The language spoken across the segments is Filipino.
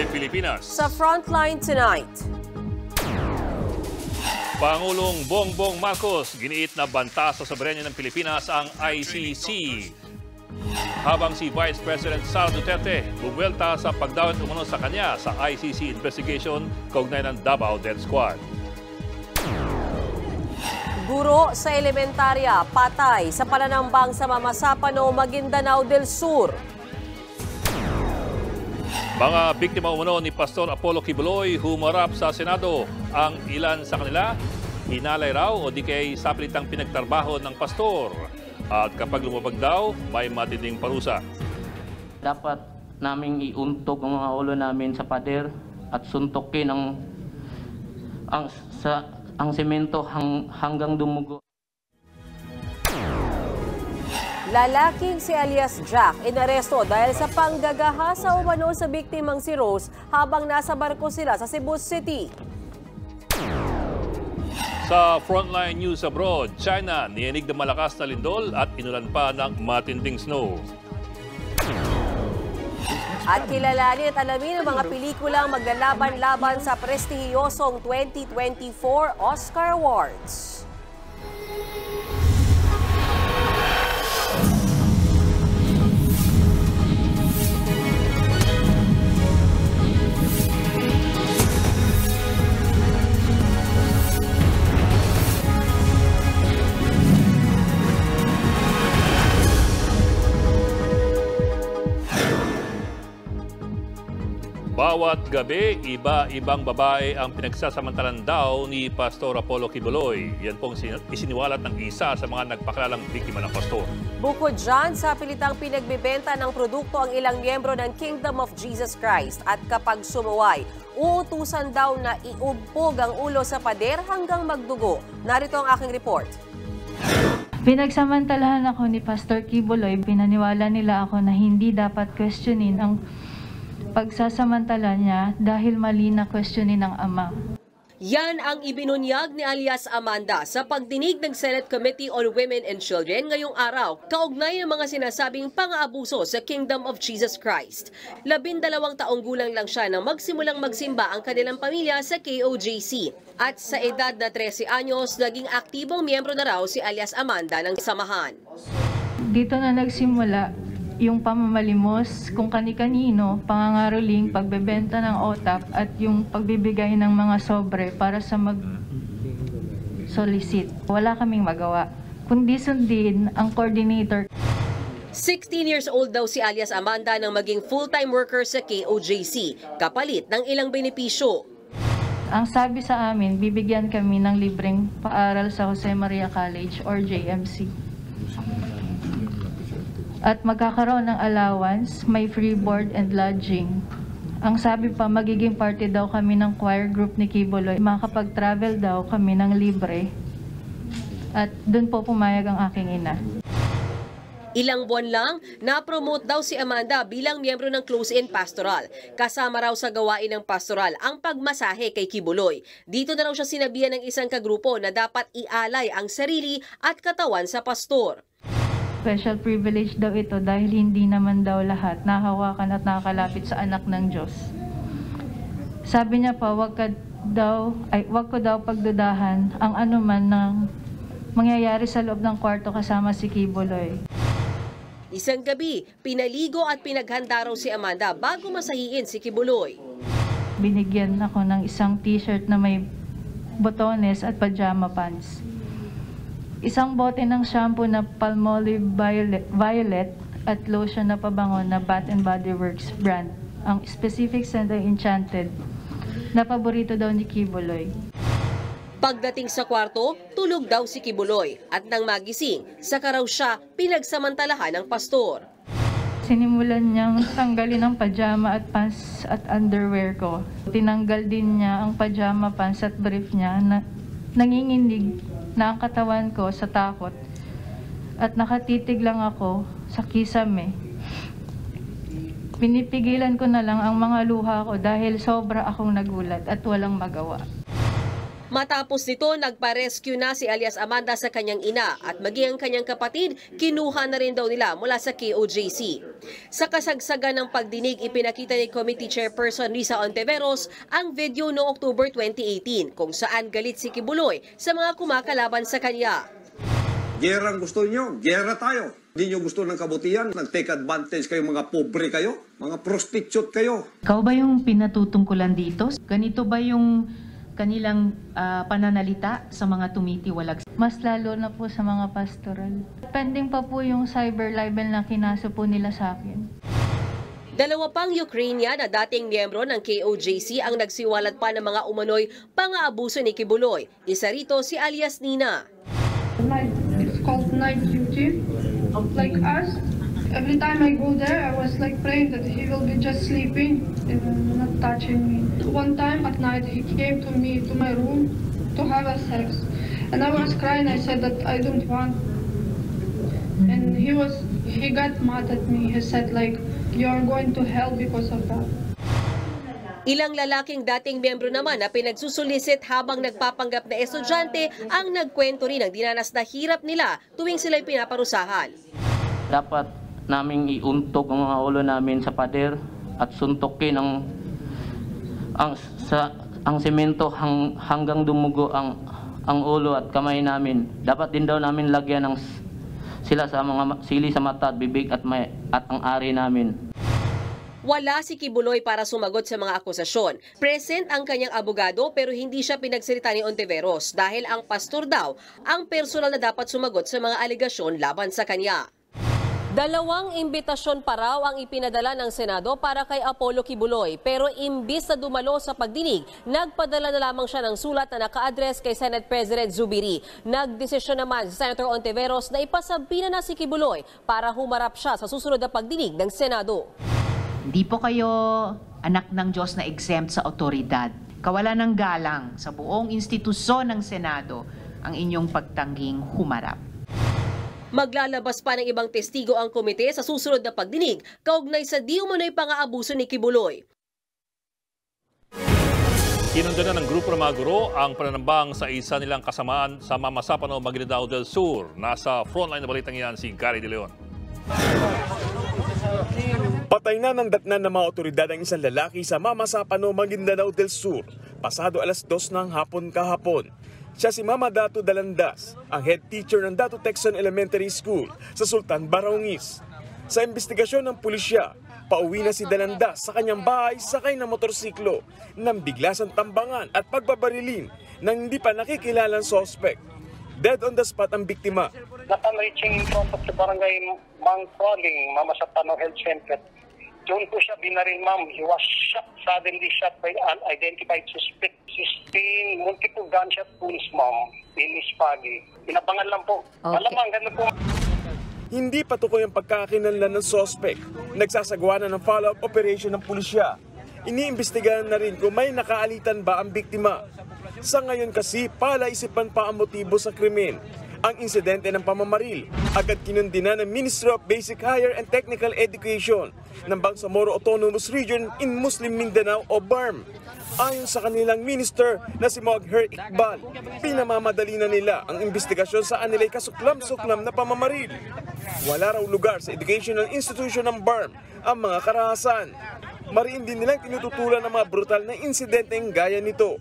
de Pilipinas. Sa Frontline tonight, Pangulong Bongbong Marcos giniit na banta sa soberanya ng Pilipinas ang ICC. Habang si Vice President Sara Duterte bumwelta sa pagdawit umano sa kanya sa ICC investigation kaugnay ng Davao Death Squad. guro sa elementarya patay sa pananambang sa Mamasapano, Maguindanao del Sur. Mga biktima umano ni Pastor Apollo Kibuloy humarap sa Senado. Ang ilan sa kanila, hinalay raw o di kay sapilitang pinagtrabaho ng pastor. At kapag lumabag daw, may matinding parusa. Dapat naming iuntok ang mga ulo namin sa pader at suntokin ang semento hanggang dumugo. Lalaking si alias Jack inaresto dahil sa panggagahasa umano sa biktimang si Rose habang nasa barko sila sa Cebu City. Sa Frontline News Abroad, China niyanig na malakas na lindol at inulan pa ng matinding snow. At kilalanin at alamin ang mga pelikulang maglalaban-laban sa prestihiyosong 2024 Oscar Awards. Bawat gabi, iba-ibang babae ang pinagsasamantalan daw ni Pastor Apollo Kibuloy. Yan pong isiniwalat ng isa sa mga nagpakilalang biktima ng pastor. Bukod dyan, sa pilitang pinagbibenta ng produkto ang ilang miyembro ng Kingdom of Jesus Christ. At kapag sumuway, uutusan daw na iumpog ang ulo sa pader hanggang magdugo. Narito ang aking report. Pinagsamantalahan ako ni Pastor Kibuloy. Pinaniwala nila ako na hindi dapat questionin ang pagsasamantala niya dahil mali na questionin ng ama. Yan ang ibinunyag ni alias Amanda sa pagdinig ng Senate Committee on Women and Children ngayong araw, kaugnay ng mga sinasabing pang-aabuso sa Kingdom of Jesus Christ. 12 taong gulang lang siya nang magsimulang magsimba ang kanilang pamilya sa KOJC. At sa edad na 13 anyos, naging aktibong miyembro na raw si alias Amanda ng samahan. Dito na nagsimula yung pamamalimos kung kani-kanino, pangangaroling, pagbebenta ng OTAP at yung pagbibigay ng mga sobre para sa mag-solicit. Wala kaming magawa, kundi sundin ang coordinator. 16 years old daw si alias Amanda nang maging full-time worker sa KOJC, kapalit ng ilang benepisyo. Ang sabi sa amin, bibigyan kami ng libreng paaral sa Jose Maria College or JMC. At magkakaroon ng allowance, may free board and lodging. Ang sabi pa, magiging party daw kami ng choir group ni Kibuloy. Makapag-travel daw kami ng libre. At doon po pumayag ang aking ina. Ilang buwan lang, na-promote daw si Amanda bilang miyembro ng close-in pastoral. Kasama raw sa gawain ng pastoral ang pagmasahe kay Kibuloy. Dito na raw siya sinabihan ng isang kagrupo na dapat ialay ang sarili at katawan sa pastor. Special privilege daw ito dahil hindi naman daw lahat nahawakan at nakakalapit sa anak ng Diyos. Sabi niya pa, wag ko daw pagdudahan ang anuman ng mangyayari sa loob ng kwarto kasama si Kibuloy. Isang gabi, pinaligo at pinaghanda raw si Amanda bago masahiin si Kibuloy. Binigyan ako ng isang t-shirt na may botones at pajama pants. Isang bote ng shampoo na Palmolive Violet at lotion na pabango na Bath & Body Works brand. Ang specific scent ay Enchanted, na paborito daw ni Kibuloy. Pagdating sa kwarto, tulog daw si Kibuloy at nang magising, saka raw siya pinagsamantalahan ng pastor. Sinimulan niyang tanggalin ang pajama at pants at underwear ko. Tinanggal din niya ang pajama pants at brief niya na nanginginig na ang katawan ko sa takot at nakatitig lang ako sa kisame. Pinipigilan ko na lang ang mga luha ko dahil sobra akong nagulat at walang magawa. Matapos nito, nagpa-rescue na si alias Amanda sa kanyang ina at maging ang kanyang kapatid, kinuha na rin daw nila mula sa KOJC. Sa kasagsagan ng pagdinig, ipinakita ni Committee Chairperson Risa Ontiveros ang video noong October 2018 kung saan galit si Kibuloy sa mga kumakalaban sa kanya. Gera ang gusto niyo, gera tayo. Hindi niyo gusto ng kabutihan, nag-take advantage kayo, mga pobre kayo, mga prostitute kayo. Ikaw ba yung pinatutungkulan dito? Ganito ba yung kanilang pananalita sa mga tumitiwalag? Mas lalo na po sa mga pastoral. Pending pa po yung cyber libel na kinaso po nila sa akin. Dalawa pang Ukrainian na dating miyembro ng KOJC ang nagsiwalat pa ng mga umano'y pang-aabuso ni Kibuloy. Isa rito si alias Nina. It's called night duty. Like us, every time I go there, I was like praying that he will be just sleeping and not touching me. One time at night, he came to me to my room to have a sex, and I was crying. I said that I don't want, and he got mad at me. He said like, "You are going to hell because of that." Ilang lalaking dating miyembro naman na pinagsusulisit habang nagpapanggap na estudyante ang nagkwento rin ng dinanas na hirap nila tuwing sila'y pinaparusahan. Dapat naming iuntog ang mga ulo namin sa pader at suntukin ang semento hanggang dumugo ang ulo at kamay namin. Dapat din daw namin lagyan ng sila sa mga sili sa mata at bibig at ang ari namin. Wala si Kibuloy para sumagot sa mga akusasyon. Present ang kanyang abogado pero hindi siya pinagsalita ni Ontiveros dahil ang pastor daw ang personal na dapat sumagot sa mga alegasyon laban sa kanya. Dalawang imbitasyon pa raw ang ipinadala ng Senado para kay Apollo Kibuloy pero imbis na dumalo sa pagdinig, nagpadala na lamang siya ng sulat na naka-address kay Senate President Zubiri. Nagdesisyon naman si Senator Ontiveros na ipasabina na si Kibuloy para humarap siya sa susunod na pagdinig ng Senado. Hindi po kayo anak ng Diyos na exempt sa otoridad. Kawalan ng galang sa buong institusyon ng Senado ang inyong pagtangging humarap. Maglalabas pa ng ibang testigo ang komite sa susunod na pagdinig kaugnay sa di umano'y pang-aabuso ni Kibuloy. Kinundan na ng grupo ng mga guro ang pananambang sa isa nilang kasamaan sa Mama Sapano, Maguindanao del Sur. Nasa frontline na balitang yan si Gary De Leon. Patay na ng datnan ng mga otoridad ang isang lalaki sa Mama Sapano, Maguindanao del Sur, pasado alas 2 ng hapon kahapon. Siya si Mama Dato Dalandas, ang head teacher ng Dato Texan Elementary School sa Sultan Baraongis. Sa investigasyon ng pulisya, pauwi na si Dalandas sa kanyang bahay sakay ng motorsiklo nang biglasang tambangan at pagbabarilin ng hindi pa nakikilalang suspect. Dead on the spot ang biktima. Upon reaching in front of the barangay Mang Crawling, Mama Sapano Health Center, doon po siya binaril, ma'am. He was shot, suddenly shot by unidentified suspect. 16 multiple gunshot wounds, ma'am, in his body. Inabangan lang po. Okay. Malamang, ganun po. Hindi patukoy ang pagkakakilanlan ng suspect. Nagsasagawa na ng follow-up operation ng pulisya. Iniimbestigahan na rin kung may nakaalitan ba ang biktima. Sa ngayon kasi, palaisipan pa ang motibo sa krimen. Ang insidente ng pamamaril, agad kinundina ng Ministry of Basic Higher and Technical Education ng Bangsamoro Autonomous Region in Muslim Mindanao o BARM. Ayon sa kanilang minister na si Mogher Iqbal, pinamamadali na nila ang investigasyon sa anilay kasuklam-suklam na pamamaril. Wala raw lugar sa educational institution ng BARM ang mga karahasan. Mariin din nilang tinututulan ng mga brutal na insidenteng gaya nito.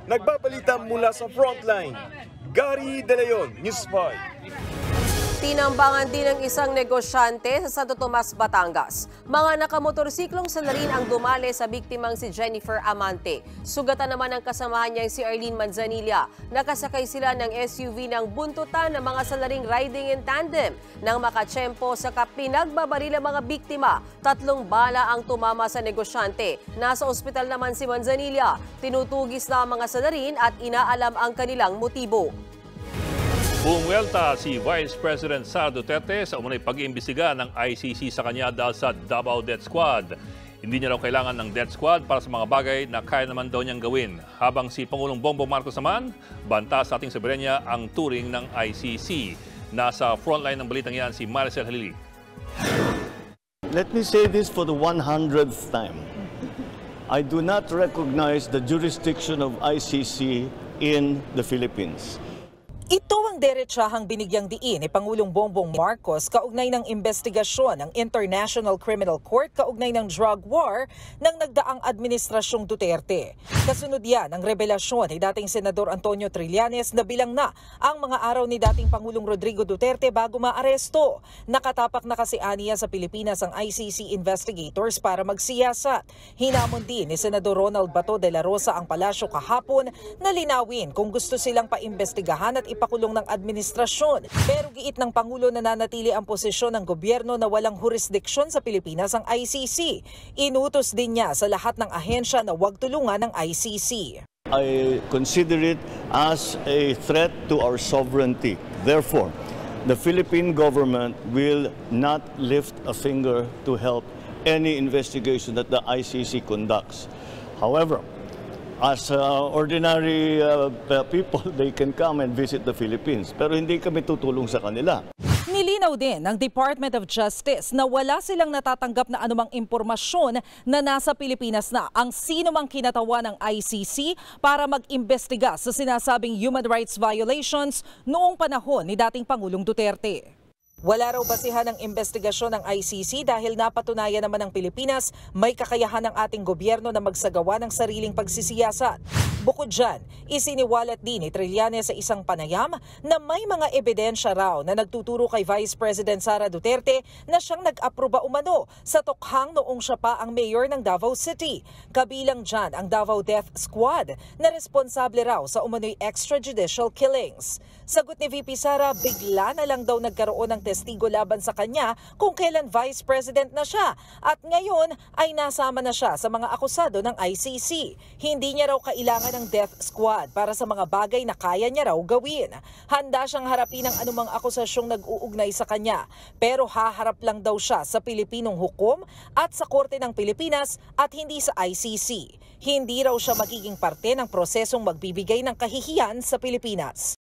Nagbabalita mula sa frontline, Gary De Leon, News 5. Tinambangan din ng isang negosyante sa Santo Tomas, Batangas. Mga nakamotorsiklong salarin ang dumali sa biktimang si Jennifer Amante. Sugatan naman ang kasamahan niya si Arlene Manzanilla. Nakasakay sila ng SUV ng buntutan ng mga salaring riding in tandem. Nang makatsyempo sa pinagbabaril ang mga biktima, 3 bala ang tumama sa negosyante. Nasa ospital naman si Manzanilla. Tinutugis na ang mga salarin at inaalam ang kanilang motibo. Bumuelta si Vice President Sara Duterte sa umunay pag-iimbestiga ng ICC sa kanya dahil sa Davao Death Squad. Hindi niya raw kailangan ng Death Squad para sa mga bagay na kaya naman daw niyang gawin. Habang si Pangulong Bongbong Marcos naman, banta sa ating soberenya ang turing ng ICC. Nasa frontline ng balitang yan si Maricel Halili. Let me say this for the 100th time. I do not recognize the jurisdiction of ICC in the Philippines. Ito ang diretsahang binigyang diin ni Pangulong Bongbong Marcos kaugnay ng investigasyon ng International Criminal Court kaugnay ng drug war ng nagdaang administrasyong Duterte. Kasunod yan ang revelasyon ni dating Senador Antonio Trillanes na bilang na ang mga araw ni dating Pangulong Rodrigo Duterte bago maaresto. Nakatapak na kasi aniya sa Pilipinas ang ICC investigators para magsiyasat. Hinamon din ni Senador Ronald Bato de la Rosa ang palasyo kahapon na linawin kung gusto silang paimbestigahan at ipakulong ng administrasyon. Pero giit ng Pangulo na nanatili ang posisyon ng gobyerno na walang jurisdiksyon sa Pilipinas ang ICC. Inutos din niya sa lahat ng ahensya na huwag tulungan ng ICC. I consider it as a threat to our sovereignty. Therefore, the Philippine government will not lift a finger to help any investigation that the ICC conducts. However, as ordinary people, they can come and visit the Philippines. Pero hindi kami tutulong sa kanila. Nilinaw din ng Department of Justice na wala silang natatanggap na anumang impormasyon na nasa Pilipinas na ang sino mang kinatawa ng ICC para mag-imbestiga sa sinasabing human rights violations noong panahon ni dating Pangulong Duterte. Wala raw basihan ng investigasyon ng ICC dahil napatunayan naman ng Pilipinas may kakayahan ng ating gobyerno na magsagawa ng sariling pagsisiyasat. Bukod dyan, isiniwalat din ni Trillanes sa isang panayam na may mga ebidensya raw na nagtuturo kay Vice President Sara Duterte na siyang nag-aproba umano sa tokhang noong siya pa ang mayor ng Davao City. Kabilang dyan ang Davao Death Squad na responsable raw sa umano'y extrajudicial killings. Sagot ni VP Sara, bigla na lang daw nagkaroon ng testigo laban sa kanya kung kailan Vice President na siya at ngayon ay nasama na siya sa mga akusado ng ICC. Hindi niya raw kailangan ng death squad para sa mga bagay na kaya niya raw gawin. Handa siyang harapin ang anumang akusasyong nag-uugnay sa kanya pero haharap lang daw siya sa Pilipinong hukom at sa Korte ng Pilipinas at hindi sa ICC. Hindi raw siya magiging parte ng prosesong magbibigay ng kahihiyan sa Pilipinas.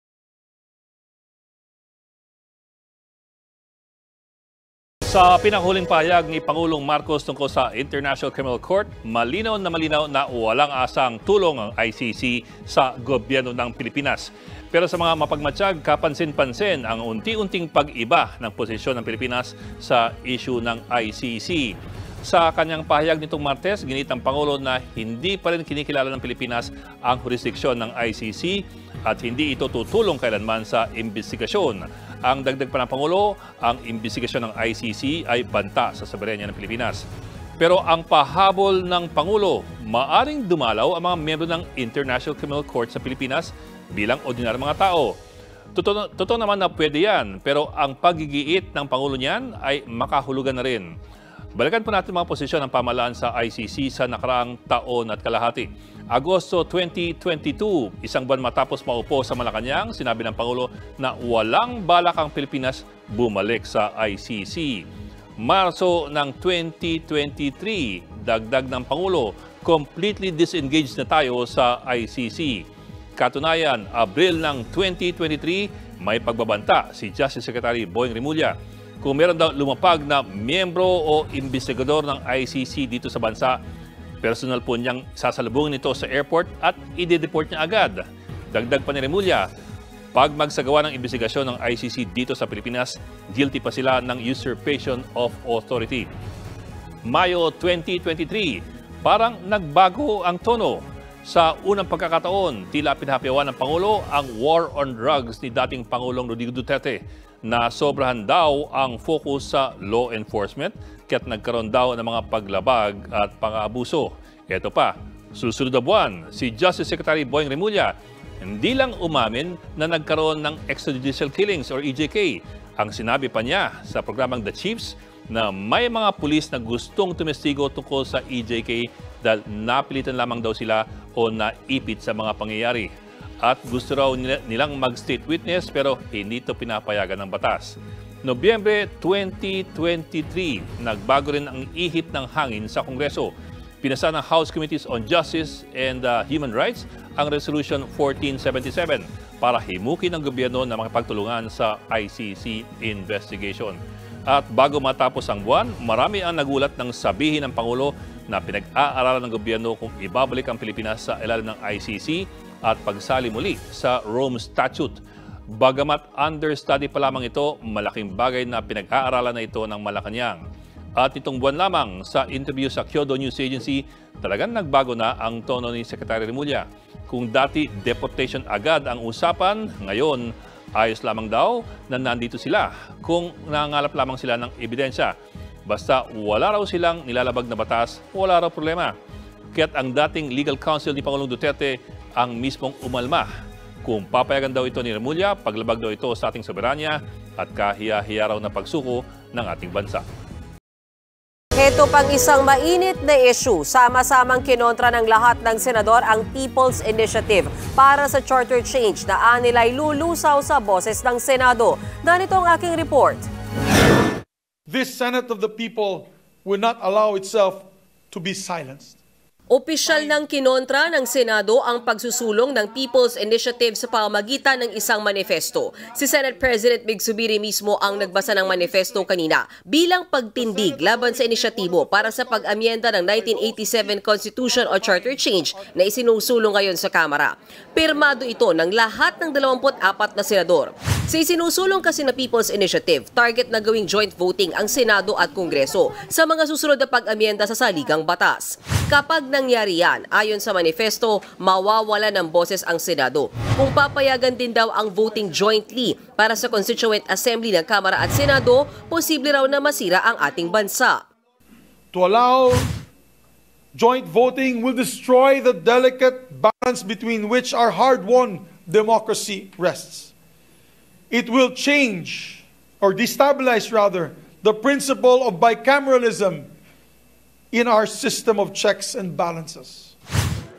Sa pinanghuling pahayag ni Pangulong Marcos tungkol sa International Criminal Court, malinaw na walang asang tulong ang ICC sa gobyerno ng Pilipinas. Pero sa mga mapagmatsyag, kapansin-pansin ang unti-unting pag-iba ng posisyon ng Pilipinas sa issue ng ICC. Sa kanyang pahayag nitong Martes, ginit ang Pangulo na hindi pa rin kinikilala ng Pilipinas ang jurisdiksyon ng ICC at hindi ito tutulong kailanman sa investigasyon. Ang dagdag pa ng Pangulo, ang investigasyon ng ICC ay banta sa soberenya ng Pilipinas. Pero ang pahabol ng Pangulo, maaring dumalaw ang mga miyembro ng International Criminal Court sa Pilipinas bilang ordinaryong mga tao. Totoo naman na pwede yan, pero ang pagigiit ng Pangulo niyan ay makahulugan na rin. Balikan po natin mga posisyon ng pamahalaan sa ICC sa nakaraang taon at kalahati. Agosto 2022, isang buwan matapos maupo sa Malacanang, sinabi ng Pangulo na walang balak ang Pilipinas bumalik sa ICC. Marso ng 2023, dagdag ng Pangulo, completely disengaged na tayo sa ICC. Katunayan, Abril ng 2023, may pagbabanta si Justice Secretary Boying Remulla kung meron daw lumapag na miyembro o investigador ng ICC dito sa bansa. Personal po niyang sasalubungin ito sa airport at i-deport niya agad. Dagdag pa ni Remulla, pag magsagawa ng investigasyon ng ICC dito sa Pilipinas, guilty pa sila ng usurpation of authority. Mayo 2023, parang nagbago ang tono. Sa unang pagkakataon, tila pinahapyawan ng Pangulo ang war on drugs ni dating Pangulong Rodrigo Duterte na sobrahan daw ang focus sa law enforcement kaya't nagkaroon daw ng mga paglabag at pang-aabuso. Ito pa, susunod na buwan, si Justice Secretary Boying Remulla hindi lang umamin na nagkaroon ng extrajudicial killings or EJK. Ang sinabi pa niya sa programang The Chiefs na may mga pulis na gustong tumestigo tungkol sa EJK dahil napilitan lamang daw sila o naipit sa mga pangyayari. At gusto raw nilang mag-state witness pero hindi ito pinapayagan ng batas. Nobyembre 2023, nagbago rin ang ihip ng hangin sa Kongreso. Pinasa ng House Committees on Justice and Human Rights ang Resolution 1477 para himukin ng gobyerno na makipagtulungan sa ICC investigation. At bago matapos ang buwan, marami ang nagulat ng sabihin ng Pangulo na pinag-aaralan ng gobyerno kung ibabalik ang Pilipinas sa ilalim ng ICC at pagsali muli sa Rome Statute. Bagamat understudy pa lamang ito, malaking bagay na pinag-aaralan na ito ng Malacanang. At itong buwan lamang sa interview sa Kyodo News Agency, talagang nagbago na ang tono ni Secretary Remulla. Kung dati deportation agad ang usapan, ngayon ayos lamang daw na nandito sila kung nangangalap lamang sila ng ebidensya. Basta wala raw silang nilalabag na batas, wala raw problema. Kaya't ang dating legal counsel ni Pangulong Duterte ang mismong umalma. Kung papayagan daw ito ni Remulla, paglabag daw ito sa ating soberanya at kahiya-hiya raw na pagsuko ng ating bansa. Ito pang isang mainit na issue. Sama-samang kinontra ng lahat ng senador ang People's Initiative para sa charter change na anilay lulusaw sa boses ng Senado. Narito ang aking report. This Senate of the people will not allow itself to be silenced. Opisyal ng kinontra ng Senado ang pagsusulong ng People's Initiative sa pamamagitan ng isang manifesto. Si Senate President Mig Zubiri mismo ang nagbasa ng manifesto kanina bilang pagtindig laban sa inisyatibo para sa pag-amyenda ng 1987 Constitution o Charter Change na isinusulong ngayon sa Kamara. Pirmado ito ng lahat ng 24 na senador. Sa isinusulong kasi na People's Initiative, target na gawing joint voting ang Senado at Kongreso sa mga susunod na pag-amyenda sa saligang batas. Kapag nangyari yan, ayon sa manifesto, mawawala ng boses ang Senado. Kung papayagan din daw ang voting jointly para sa Constituent Assembly ng Kamara at Senado, posible raw na masira ang ating bansa. To allow joint voting will destroy the delicate balance between which our hard-won democracy rests. It will change, or destabilize rather, the principle of bicameralism in our system of checks and balances.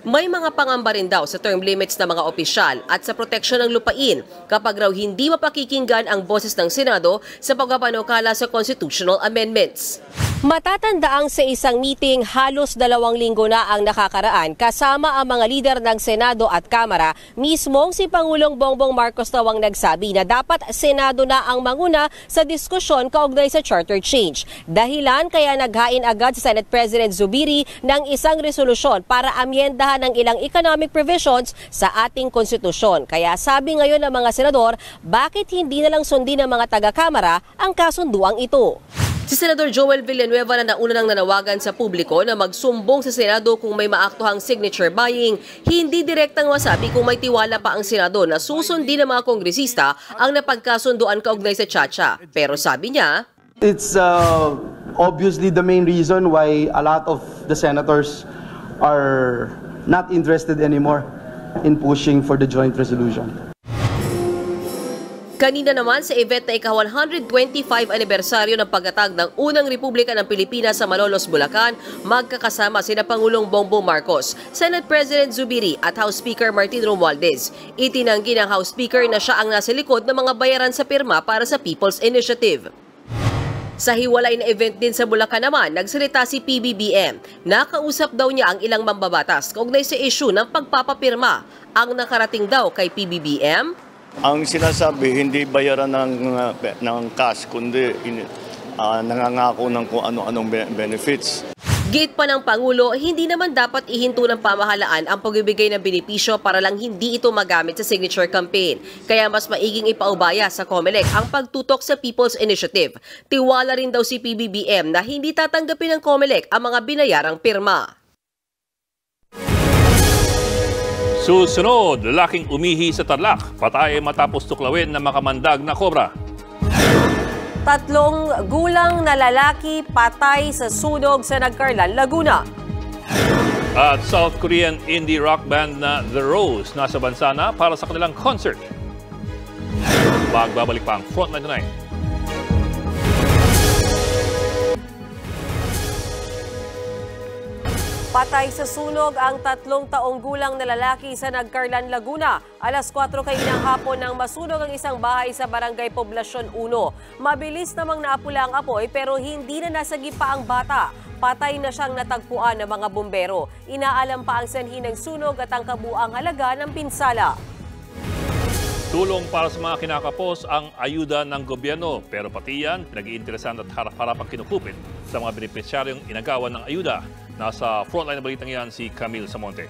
May mga pangamba rin daw sa term limits ng mga opisyal at sa proteksyon ng lupain kapag raw hindi mapakikinggan ang boses ng Senado sa pagpapanukala sa constitutional amendments. Matatandaang sa isang meeting halos 2 linggo na ang nakakaraan kasama ang mga lider ng Senado at Kamara, mismong si Pangulong Bongbong Marcos daw ang nagsabi na dapat Senado na ang manguna sa diskusyon kaugnay sa charter change. Dahilan kaya naghain agad si Senate President Zubiri ng isang resolusyon para amyendahan ng ilang economic provisions sa ating konstitusyon. Kaya sabi ngayon ng mga senador, bakit hindi na lang sundin ng mga taga-Kamara ang kasunduang ito? Si Senador Joel Villanueva na nauna nang nanawagan sa publiko na magsumbong sa Senado kung may maaktuhang signature buying, hindi direktang masabi kung may tiwala pa ang Senado na susundin ng mga kongresista ang napagkasunduan kaugnay sa Chacha. Pero sabi niya, it's obviously the main reason why a lot of the senators are not interested anymore in pushing for the joint resolution. Kanina naman sa event na ika-125 anibersaryo ng pagtatag ng unang Republika ng Pilipinas sa Malolos, Bulacan, magkakasama sina Pangulong Bongbong Marcos, Senate President Zubiri at House Speaker Martin Romualdez. Itinanggi ng House Speaker na siya ang nasa likod ng mga bayaran sa pirma para sa People's Initiative. Sa hiwalay na event din sa Bulacan naman, nagsalita si PBBM. Nakausap daw niya ang ilang mambabatas kaugnay sa issue ng pagpapapirma. Ang nakarating daw kay PBBM, ang sinasabi, hindi bayaran ng cash, kundi nangangako ng kung ano-anong benefits. Gate pa ng Pangulo, hindi naman dapat ihinto ng pamahalaan ang pagbibigay ng benepisyo para lang hindi ito magamit sa signature campaign. Kaya mas maiging ipaubaya sa COMELEC ang pagtutok sa People's Initiative. Tiwala rin daw si PBBM na hindi tatanggapin ng COMELEC ang mga binayarang pirma. Susunod, lalaking umihi sa Tarlac, patay matapos tuklawin na makamandag na kobra. 3 gulang na lalaki patay sa sunog sa Nagcarlan, Laguna. At South Korean indie rock band na The Rose nasa bansa na para sa kanilang concert. Magbabalik pa ang Frontline Tonight. Patay sa sunog ang 3 taong gulang na lalaki sa Nagcarlan, Laguna. Alas 4 kaninang hapon nang masunog ang isang bahay sa Barangay Poblacion 1. Mabilis namang naapula ang apoy pero hindi na nasagi pa ang bata. Patay na siyang natagpuan ng mga bumbero. Inaalam pa ang sanhi ng sunog at ang kabuang halaga ng pinsala. Tulong para sa mga kinakapos ang ayuda ng gobyerno. Pero pati yan, pinag-iinteresan at harap-harapang kinukupit sa mga benepisyaryong inagawan ng ayuda. Nasa frontline na balitang yan si Camille Samonte.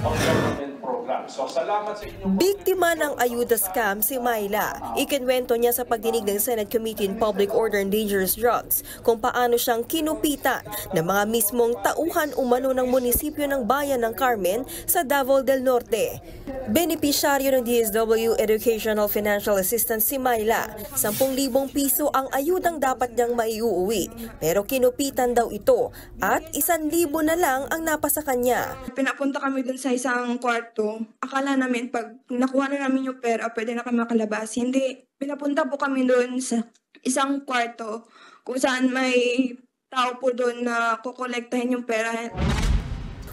Government program So salamat sa inyong... Biktima ng ayuda scam si Myla. Ikinwento niya sa pagdinig ng Senate Committee on Public Order and Dangerous Drugs kung paano siyang kinupitan ng mga mismong tauhan umano ng munisipyo ng bayan ng Carmen sa Davao del Norte. Benepisyaryo ng DSW Educational Financial Assistance si Myla. 10,000 piso ang ayudang dapat niyang maiuwi, pero kinupitan daw ito at 1,000 na lang ang napasa kanya. Pinapunta kami dun sa isang kwarto. Akala namin pag nakuha na namin yung pera, pwede na kami makalabas. Hindi. Pinapunta po kami dun sa isang kwarto kung saan may tao po dun na kukolektahin yung pera.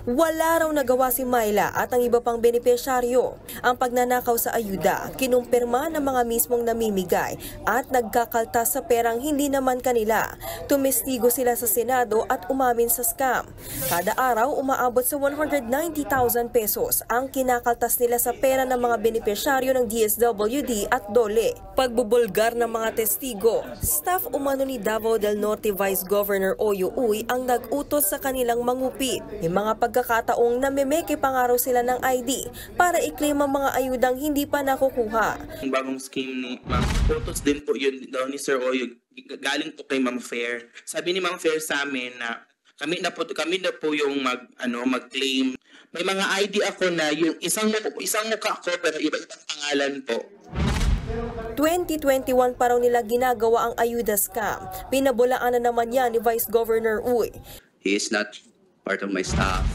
Wala raw nagawa si Myla at ang iba pang benepisyaryo. Ang pagnanakaw sa ayuda, kinumpirma ng mga mismong namimigay at nagkakaltas sa perang hindi naman kanila. Tumestigo sila sa Senado at umamin sa scam. Kada araw umaabot sa 190,000 pesos ang kinakaltas nila sa pera ng mga benepisyaryo ng DSWD at DOLE. Pagbubulgar ng mga testigo, staff umano ni Davao del Norte Vice Governor Oyo Uy ang nag-utos sa kanilang mangupit. May mga pagkakataong namimeke pangaraw sila ng ID para i-claim ang mga ayudang hindi pa nakukuha. Ang bagong scheme ni Ma'am, photos din po yun daw ni Sir Oyo, galing po kay Ma'am Fair. Sabi ni Ma'am Fair sa amin na kami na po yung mag-claim. May mga ID ako na yung isang mukha ko pero iba-ibang pangalan po. 2021 pa raw nila ginagawa ang ayuda scam. Pinabulaan na naman yan ni Vice Governor Uy. He is not part of my staff.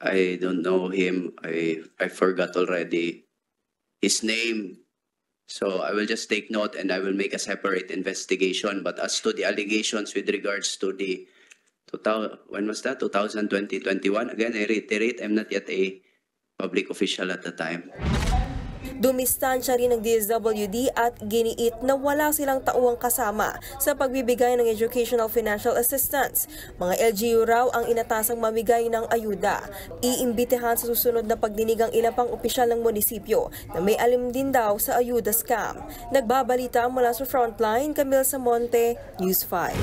I don't know him. I forgot already his name. So I will just take note and I will make a separate investigation. But as to the allegations with regards to the when was that? 2020-21. Again, I reiterate, I'm not yet a public official at the time. Dumistansya rin ng DSWD at giniit na wala silang tauhang kasama sa pagbibigay ng educational financial assistance. Mga LGU raw ang inatasang mamigay ng ayuda. Iimbitehan sa susunod na pagdinig ang ilang pang opisyal ng munisipyo na may alim din daw sa ayuda scam. Nagbabalita mula sa Frontline, Camille Samonte, News 5.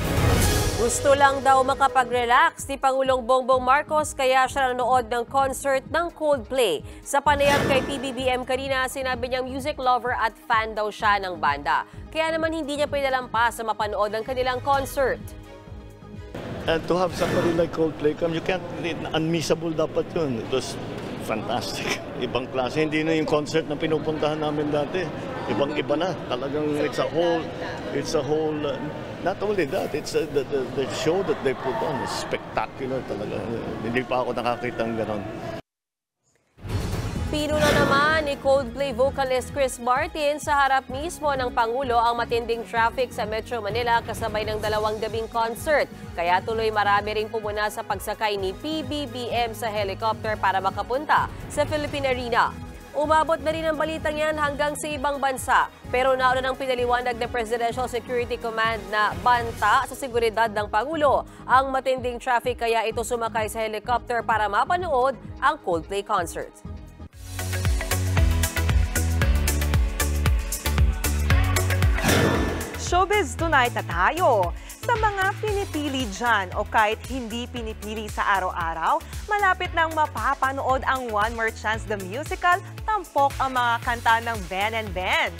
Gusto lang daw makapag-relax ni Pangulong Bongbong Marcos kaya siya nanood ng concert ng Coldplay. Sa panayam kay PBBM kanina, sinabi niyang music lover at fan daw siya ng banda. Kaya naman hindi niya pinalampas sa mapanood ng kanilang concert. And to have somebody like Coldplay come, you can't, unmissable dapat yun. It was fantastic. Ibang klase, hindi na yung concert na pinupuntahan namin dati. Ibang-iba na. Talagang it's a whole, not only that, it's the show that they put on is spectacular talaga. Hindi pa ako nakakita ng ganon. Pinuna naman ni Coldplay vocalist Chris Martin sa harap mismo ng Pangulo ang matinding traffic sa Metro Manila kasabay ng 2 gabing concert. Kaya tuloy marami ring pumuna sa pagsakay ni PBBM sa helicopter para makapunta sa Philippine Arena. Umabot na rin ang balitang yan hanggang sa ibang bansa. Pero nauna ng pinaliwanag ng Presidential Security Command na banta sa seguridad ng Pangulo ang matinding traffic kaya ito sumakay sa helicopter para mapanood ang Coldplay concert. Showbiz Tonight na tayo. Sa mga pinipili dyan o kahit hindi pinipili sa araw-araw, malapit nang mapapanood ang One More Chance the Musical, tampok ang mga kanta ng Ben and Ben.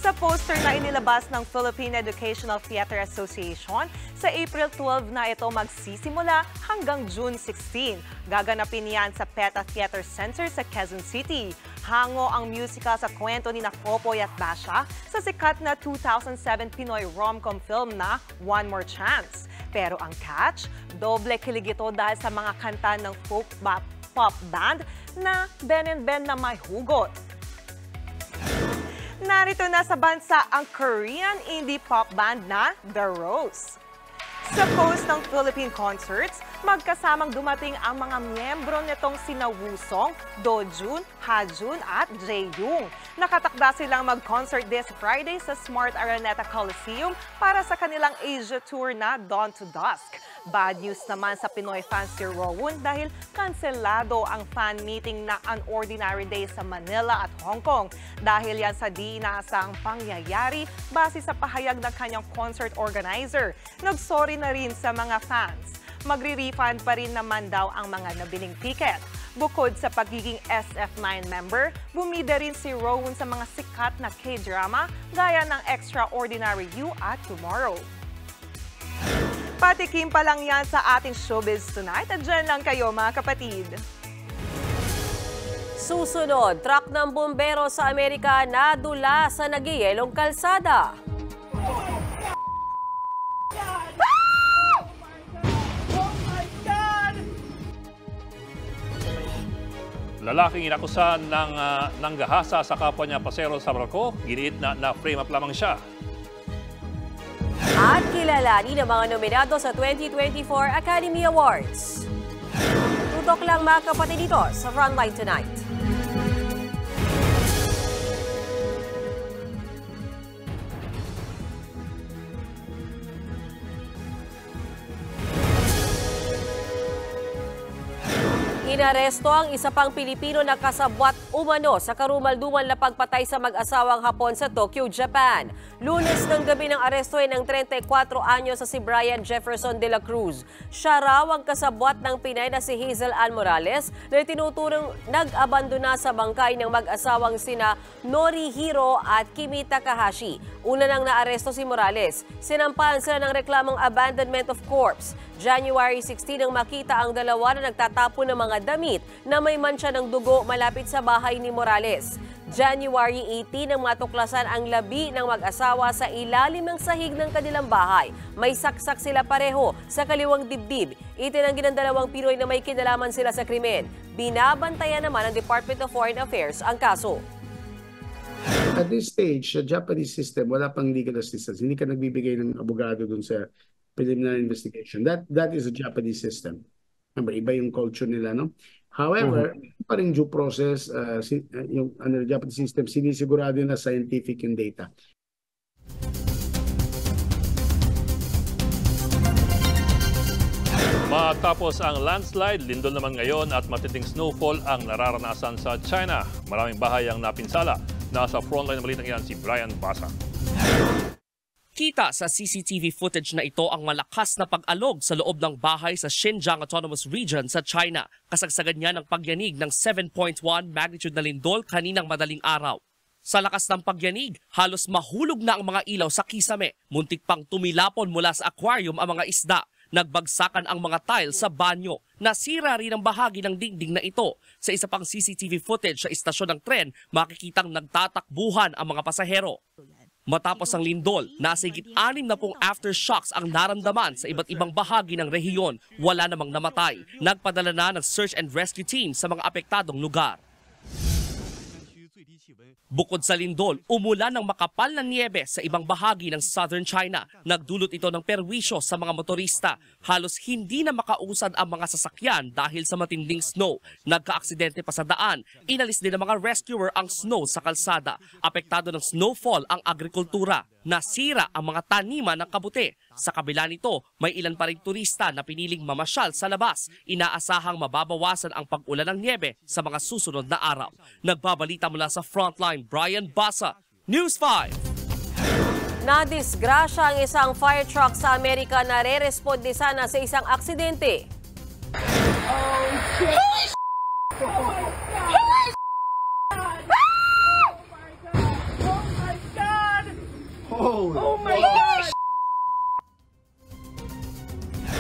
Sa poster na inilabas ng Philippine Educational Theater Association, sa April 12 na ito magsisimula hanggang June 16. Gaganapin yan sa PETA Theater Center sa Quezon City. Hango ang musical sa kwento ni Popoy at Basha sa sikat na 2007 Pinoy rom-com film na One More Chance. Pero ang catch, doble kilig ito dahil sa mga kanta ng folk pop band na Ben and Ben na may hugot. Narito na sa bansa ang Korean indie pop band na The Rose. Sa post ng Philippine Concerts, magkasamang dumating ang mga miyembro nitong sina Woo-sung, Do-jun, Ha-jun at Jae-young. Nakatakda silang mag-concert this Friday sa Smart Araneta Coliseum para sa kanilang Asia tour na Dawn to Dusk. Bad news naman sa Pinoy fans si Rowoon dahil kanselado ang fan meeting na An Ordinary Day sa Manila at Hong Kong. Dahil yan sa di inaasang pangyayari base sa pahayag ng kanyang concert organizer. Nagsorry na rin sa mga fans. Magre-refund pa rin naman daw ang mga nabiling ticket. Bukod sa pagiging SF9 member, bumida rin si Rowan sa mga sikat na K-drama gaya ng Extraordinary You at Tomorrow. Patikim pa lang yan sa ating showbiz tonight at dyan lang kayo mga kapatid. Susunod, truck ng bumbero sa Amerika nadula sa nagyayelong kalsada. Lalaking inakusan ng nanggahasa sa kapwa niya pasero sa barko, giniit na frame up lamang siya. At kilalanin ang mga nominado sa 2024 Academy Awards. Tutok lang mga kapatid dito sa Frontline Tonight. Inaresto ang isa pang Pilipino na kasabwat umano sa karumaldumal na pagpatay sa mag-asawang Hapon sa Tokyo, Japan. Lunes ng gabi ng arestuhin ng 34 anyo sa si Brian Jefferson de la Cruz. Siya raw ang kasabwat ng Pinay na si Hazel Ann Morales na tinuturong nag-abandona sa bangkay ng mag-asawang sina Norihiro at Kimi Takahashi. Una nang naaresto si Morales. Sinampahan sila ng reklamong abandonment of corpse. January 16 nang makita ang dalawa na nagtatapon ng mga damit na may mantsa ng dugo malapit sa bahay ni Morales. January 18 nang matuklasan ang labi ng mag-asawa sa ilalim ng sahig ng kanilang bahay. May saksak sila pareho sa kaliwang dibdib. Itinanggi ng dalawang Pinoy na may kinalaman sila sa krimen. Binabantayan naman ng Department of Foreign Affairs ang kaso. At this stage, sa Japanese system, wala pang legal assistance. Hindi ka nagbibigay ng abogado dun sa preliminary investigation. That is a Japanese system. Iba yung culture nila, no? However, pa rin due process, yung Japanese system, sinisigurado na scientific yung data. Matapos ang landslide, lindol naman ngayon at matinding snowfall ang nararanasan sa China. Maraming bahay ang napinsala. Nasa frontline ng balitang yan si Brian Basa. Kita sa CCTV footage na ito ang malakas na pag-alog sa loob ng bahay sa Xinjiang Autonomous Region sa China. Kasagsagan niya ng pagyanig ng 7.1 magnitude na lindol kaninang madaling araw. Sa lakas ng pagyanig, halos mahulog na ang mga ilaw sa kisame. Muntik pang tumilapon mula sa aquarium ang mga isda. Nagbagsakan ang mga tile sa banyo. Nasira rin ang bahagi ng dingding na ito. Sa isa pang CCTV footage sa istasyon ng tren, makikitang nagtatakbuhan ang mga pasahero. Matapos ang lindol, nasa higit 60 aftershocks ang naramdaman sa iba't ibang bahagi ng rehiyon. Wala namang namatay. Nagpadala na ng search and rescue team sa mga apektadong lugar. Bukod sa lindol, umulan ng makapal na niyebe sa ibang bahagi ng southern China. Nagdulot ito ng perwisyo sa mga motorista. Halos hindi na makausad ang mga sasakyan dahil sa matinding snow. Nagka-aksidente pa sa daan. Inalis din ng mga rescuer ang snow sa kalsada. Apektado ng snowfall ang agrikultura. Nasira ang mga taniman ng kabuti. Sa kabila nito, may ilan pa ring turista na piniling mamasyal sa labas. Inaasahang mababawasan ang pag-ulan ng niebe sa mga susunod na araw. Nagbabalita mula sa Frontline, Brian Basa, News 5. Nadisgrasya ang isang fire truck sa Amerika na re-responde sana sa isang aksidente. Oh my gosh!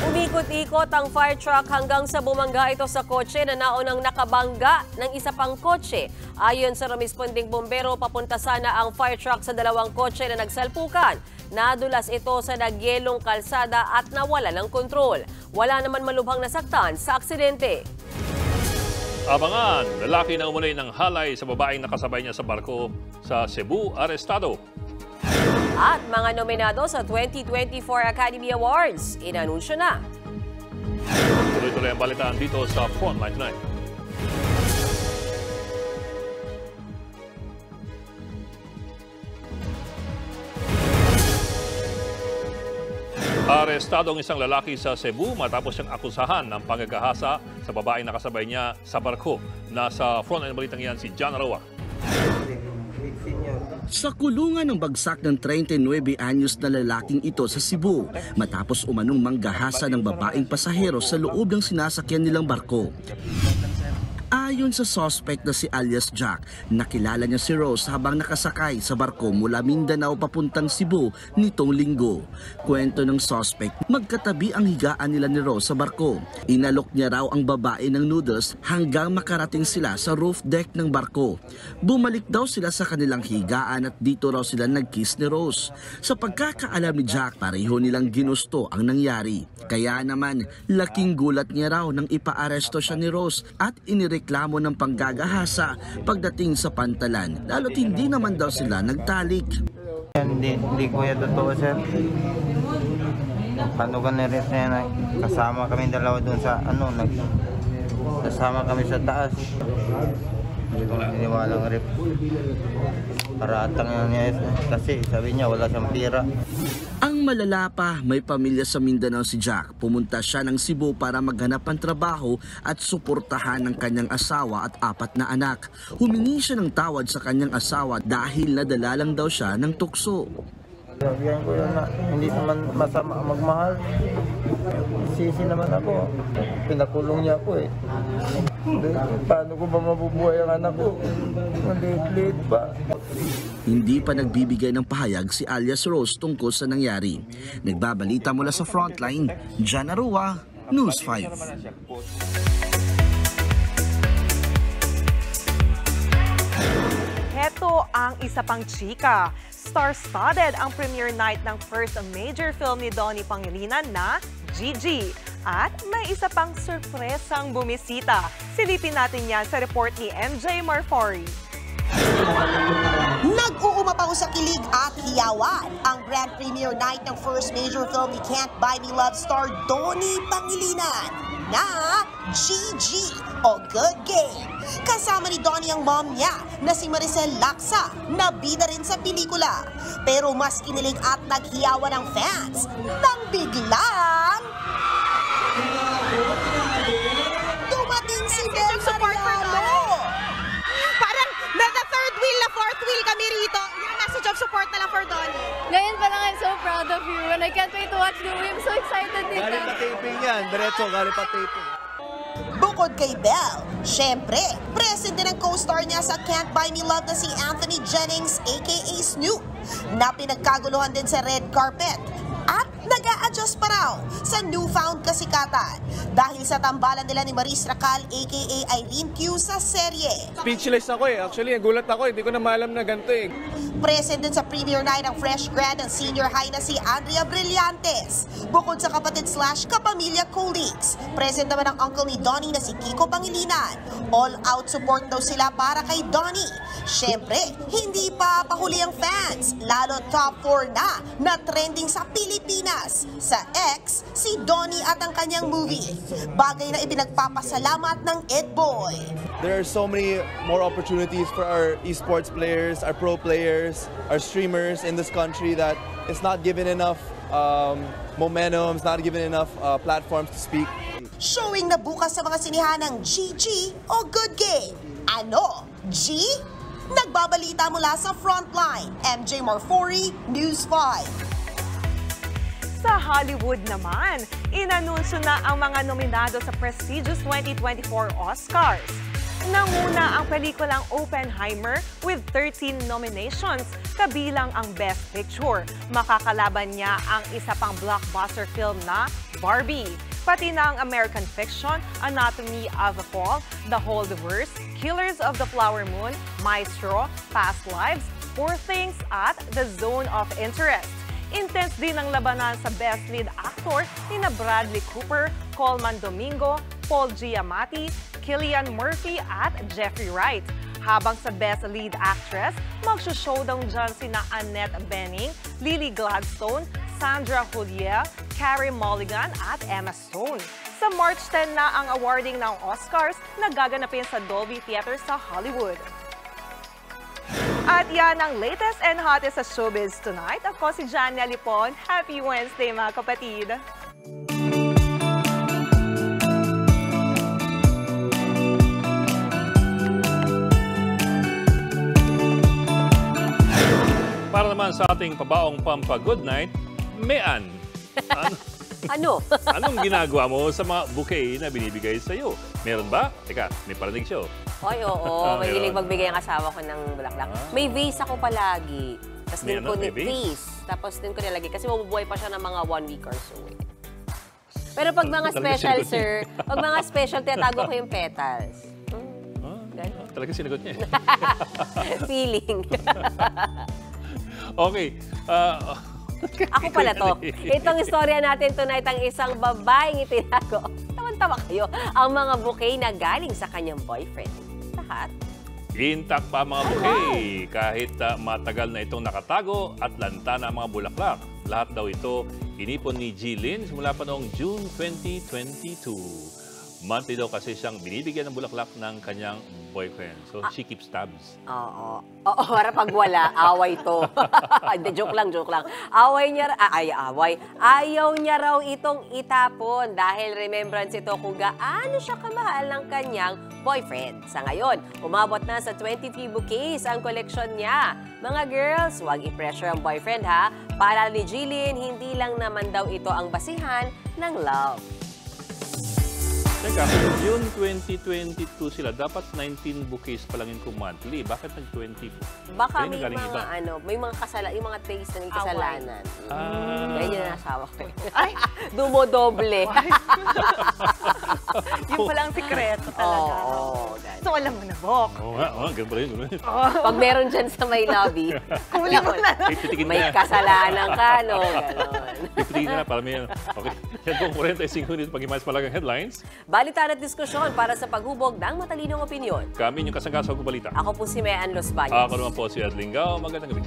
Umikot-ikot ang fire truck hanggang sa bumangga ito sa kotse na naunang nakabangga ng isa pang kotse. Ayon sa rumisponding bombero, papunta sana ang fire truck sa dalawang kotse na nagsalpukan. Nadulas ito sa nagyelong kalsada at nawala ng kontrol. Wala naman malubhang nasaktan sa aksidente. Abangan, lalaki na umulay ng halay sa babaeng nakasabay niya sa barko sa Cebu, arestado. At mga nominado sa 2024 Academy Awards, inanunsyo na. Tuloy-tuloy ang balitaan dito sa Frontline Tonight. Arestado ang isang lalaki sa Cebu matapos siyang akusahan ng panggagahasa sa babaeng nakasabay niya sa barko. Nasa Frontline ng balitang yan si John Arawa. Sa kulungan ng bagsak ng 39 anyos na lalaking ito sa Cebu matapos umanong manggahasa ng babaeng pasahero sa loob ng sinasakyan nilang barko. Ayon sa suspect na si alias Jack, nakilala niya si Rose habang nakasakay sa barko mula Mindanao papuntang Cebu nitong linggo. Kwento ng suspect, magkatabi ang higaan nila ni Rose sa barko. Inalok niya raw ang babae ng noodles hanggang makarating sila sa roof deck ng barko. Bumalik daw sila sa kanilang higaan at dito raw sila nag-kiss ni Rose. Sa pagkakaalam ni Jack, pareho nilang ginusto ang nangyari. Kaya naman, laking gulat niya raw nang ipaaresto siya ni Rose at inireklamo ng panggagahasa pagdating sa pantalan, lalo't hindi naman daw sila nagtalik. Hindi ko yan totoo, sir. Paano ka na-ref na yan? Kasama kami dalawa doon sa kasama kami sa taas. Hindi ko niniwalang ref. Paratang yan niya kasi sabi niya wala siyang pira. Ang malala pa, may pamilya sa Mindanao si Jack. Pumunta siya ng Cebu para maghanap ng trabaho at suportahan ng kanyang asawa at 4 na anak. Humingi siya ng tawad sa kanyang asawa dahil nadala lang daw siya ng tukso. Sabihan ko yun na hindi naman masama magmahal. Sisi naman ako. Pinakulong niya ako eh. Paano ko ba mabubuhay ang anak ko? Maliit-liit pa. Hindi pa nagbibigay ng pahayag si alias Rose tungkol sa nangyari. Nagbabalita mula sa Frontline, Jan Arua, News 5. Heto ang isa pang chika. Star-studded ang premiere night ng first major film ni Donnie Pangilinan na Gigi. At may isa pang surpresang bumisita. Silipin natin yan sa report ni MJ Marfori. Nag-uumapaw sa kilig at hiyawan ang grand premiere night ng first major film ni Can't Buy Me Love star Donnie Pangilinan na Gigi o Good Game. Kasama ni Donnie ang mom niya na si Maricel Laksa na bida rin sa pelikula. Pero mas kinilig at naghiyawan ang fans nang biglang dumating si Bel Mariano. Parang na third wheel na fourth wheel kami rito. Your message of support na lang for Donnie. Ngayon pa lang, I'm so proud of you and I can't wait to watch the movie. I'm so excited dito. Galing pa taping yan. Diretso, galing pa taping. Bukod kay Belle, syempre, present din ang co-star niya sa Can't Buy Me Love na si Anthony Jennings aka Snoop na pinagkaguluhan din sa red carpet at nag-a-adjust pa raw sa newfound kasikatan dahil sa tambalan nila ni Maris Racal aka Irene Q sa serye. Speechless ako eh. Actually, gulat ako. Hindi ko na maalam na ganito eh. Present din sa premiere night ang fresh grad ng senior high na si Andrea Brillantes. Bukod sa kapatid / kapamilya colleagues, present naman ang uncle ni Donnie na si Kiko Pangilinan. All out support daw sila para kay Donnie. Syempre, hindi pa pahuli ang fans, lalo top 4 na trending sa Pilipinas. Sa X, si Donnie at ang kanyang movie. Bagay na ipinagpapasalamat ng Edboy. There are so many more opportunities for our esports players, our pro players, our streamers in this country that it's not given enough momentum, it's not given enough platforms to speak. Showing na bukas sa mga sinihan ng Gigi o Good Game. Ano? G? Nagbabalita mula sa Frontline. MJ Marfori, News 5. Sa Hollywood naman, inanunsyo na ang mga nominado sa prestigious 2024 Oscars. Nanguna ang pelikulang Oppenheimer with 13 nominations, kabilang ang Best Picture. Makakalaban niya ang isa pang blockbuster film na Barbie. Pati na ang American Fiction, Anatomy of a Fall, The Holdovers, Killers of the Flower Moon, Maestro, Past Lives, Poor Things at The Zone of Interest. Intense din ang labanan sa Best Lead Actor nina Bradley Cooper, Colman Domingo, Paul Giamatti, Cillian Murphy at Jeffrey Wright. Habang sa Best Lead Actress, magsushowdown dyan sina Annette Bening, Lily Gladstone, Sandra Huliel, Carey Mulligan at Emma Stone. Sa March 10 na ang awarding ng Oscars na gaganapin sa Dolby Theater sa Hollywood. At yan ang latest and hottest sa showbiz tonight. Ako si Jania Lipon. Happy Wednesday mga kapatid! Para naman sa ating pabaong pampa-good night, Mean. Ano? Ano? Anong ginagawa mo sa mga bouquet na binibigay sa'yo? Meron ba? Teka, may parinig siya. Ay, oo. Mahilig magbigay ang asawa ko ng bulaklak. May vase ako palagi. Tapos din ko vase. Tapos din ko nilagay. Kasi mabubuhay pa siya ng mga 1 week or so. Pero pag mga special, sir, pag mga special, tinatago ko yung petals. Talaga sinagot niya. Feeling. Okay. Ako pala to. Itong istorya natin tonight, ang isang babaeng itinago. Tawan-tawa kayo. Ang mga bouquet na galing sa kanyang boyfriend. Lahat. Intact pa mga bouquet. Kahit matagal na itong nakatago at lanta na ang mga bulaklak. Lahat daw ito inipon ni Jilin mula pa noong June 2022. Monthly daw kasi siyang binibigyan ng bulaklak ng kanyang boyfriend. So, she keeps tabs. Oo. Oo, para pag wala, away to. Joke lang. Away niya, away. Ayaw niya raw itong itapon dahil remembrance ito kung gaano siya kamahal ng kanyang boyfriend. Sa ngayon, umabot na sa 23 bouquets ang koleksyon niya. Mga girls, huwag i-pressure ang boyfriend ha. Para ni Jilin, hindi lang naman daw ito ang basihan ng love. Teka, June 2022 sila, dapat 19 bouquets pa lang yun kung monthly. Bakit nag-20 po? Baka may mga, may mga yung mga taste na may kasalanan. Ganyan yung nasawa ko. Ay, dumodoble. Yung palang sikreto talaga. So, alam mo na, Bok. Oo nga, ganun pa rin. Pag meron dyan sa may lobby, may kasalanan ka, no? Ganon. Pipitikin na para may, okay. Yan po, 45 minutes pag-imayos palagang headlines. Balitan at diskusyon para sa paghubog ng matalinong opinyon. Kami yung kasangga sa Balita. Ako po si Mean Los Baños. Ako naman po si Ed Lingao. Magandang gabi.